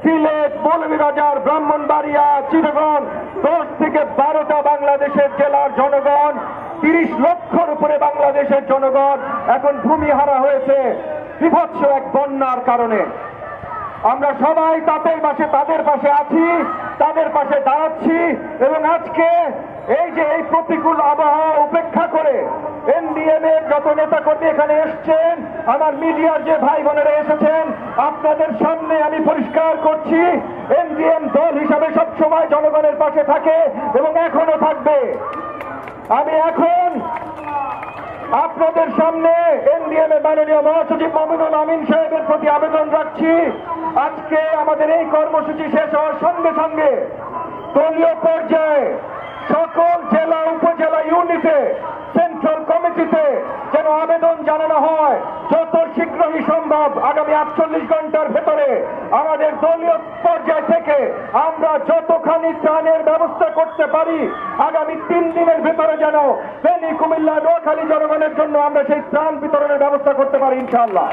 সিলেট, মৌলভীবাজার, ব্রাহ্মণবাড়িয়া, চিটাগং 10 থেকে 12টা বাংলাদেশের জেলার জনগণ, 30 লক্ষর উপরে বাংলাদেশের জনগণ এখন ভূমিহারা হয়েছে বিভৎস এক বন্যার কারণে। আমরা সবাই তাদের পাশে আছি, তাদের পাশে দাঁড়াচ্ছি এবং আজকে এই প্রতিকূল আবহাওয়া উপেক্ষা করে এনডিএম এর যত নেতাকর্মী এখানে এসেছেন, আমার মিডিয়ার যে ভাই বোনেরা এসেছেন, আপনাদের সামনে আমি পরিষ্কার করছি, এনডিএম দল হিসাবে সবসময় জনগণের পাশে থাকে এবং এখনো থাকবে। আমি এখন আপনাদের সামনে এনডিএম এর মাননীয় মহাসচিব মামুনুল আমিন সাহেবের প্রতি আবেদন রাখছি, আজকে আমাদের এই কর্মসূচি শেষ হওয়ার সঙ্গে সঙ্গে দলীয় পর্যায়ে সকল জেলা, উপজেলা ইউনিটে, সেন্ট্রাল কমিটিতে যেন আবেদন জানানো হয় যত শীঘ্রই সম্ভব আগামী 48 ঘন্টার ভেতরে আমাদের দলীয় পর্যায় থেকে আমরা যতখানি ত্রাণের ব্যবস্থা করতে পারি আগামী 3 দিনের ভেতরে যেন ফেনী, কুমিল্লা, নোয়াখালী জনগণের জন্য আমরা সেই ত্রাণ বিতরণের ব্যবস্থা করতে পারি ইনশাআল্লাহ।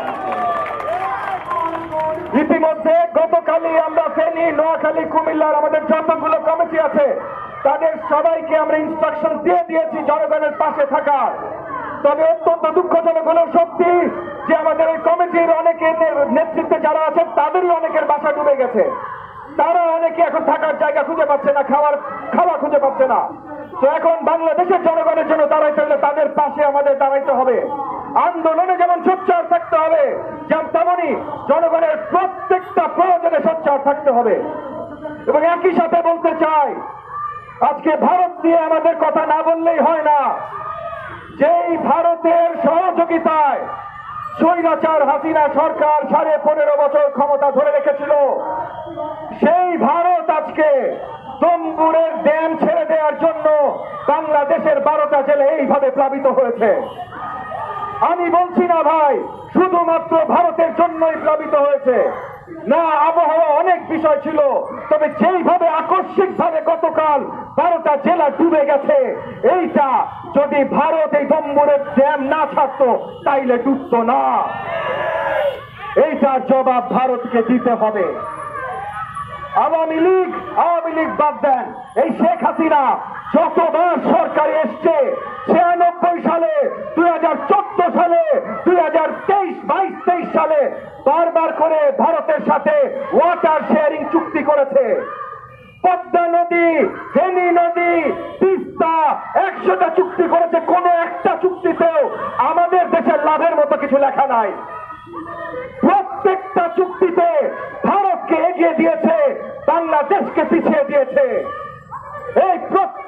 ইতিমধ্যে গতকালই আমরা ফেনী, নোয়াখালী, কুমিল্লার আমাদের যতগুলো কমিটি আছে তাদের সবাইকে আমরা ইনস্ট্রাকশন দিয়ে দিয়েছি জনগণের পাশে থাকার। তবে অত্যন্ত দুঃখজনক হলো সত্যি যে আমাদের এই কমিটির অনেকের নেতৃত্বে যারা আছেন তাদেরই অনেকের বাসা ডুবে গেছে, তারা অনেকে এখন থাকার জায়গা খুঁজে পাচ্ছে না, খাওয়া খুঁজে পাচ্ছে না। তো এখন বাংলাদেশের জনগণের জন্য দাঁড়াইতে হলে তাদের পাশে আমাদের দাঁড়াইতে হবে। আন্দোলনে যেমন সোচ্চার থাকতে হবে, তেমনি জনগণের প্রত্যেকটা প্রয়োজনে সোচ্চার থাকতে হবে। এবং একই সাথে বলতে চাই, আজকে ভারত নিয়ে আমাদের কথা না বললেই হয় না। যেই ভারতের সহযোগিতায় স্বৈরাচার হাসিনা সরকার 15.5 বছর ক্ষমতা ধরে রেখেছিল, সেই ভারত আজকে তম্বুরের ড্যাম ছেড়ে দেওয়ার জন্য বাংলাদেশের 12টা জেলা এইভাবে প্লাবিত হয়েছে। আমি বলছি না ভাই শুধুমাত্র ভারতের জন্যই প্লাবিত হয়েছে, না, আবহাওয়া অনেক বিষয় ছিল, তবে যেইভাবে আকস্মিকভাবে গতকাল 12টা জেলা ডুবে গেছে, এইটা যদি ভারত এই তম্বুরের ড্যাম না ছাড়তো তাইলে ডুবতো না। এইটার জবাব ভারতকে দিতে হবে। আওয়ামী লীগ বাদ দেন, এই শেখ হাসিনা যতবার সরকারে এসছে 96 সালে, 2014 সালে, 2022-23 সালে বারবার করে ভারতের সাথে ওয়াটার শেয়ারিং চুক্তি করেছে। পদ্মা নদী, ফেনী নদী, তিস্তা 100টা চুক্তি করেছে, কোন একটা চুক্তিতেও আমাদের দেশের লাভের মতো কিছু লেখা নাই। প্রত্যেকটা চুক্তিতে ভারতকে এগিয়ে দিয়েছে, বাংলাদেশকে পিছিয়ে দিয়েছে। এই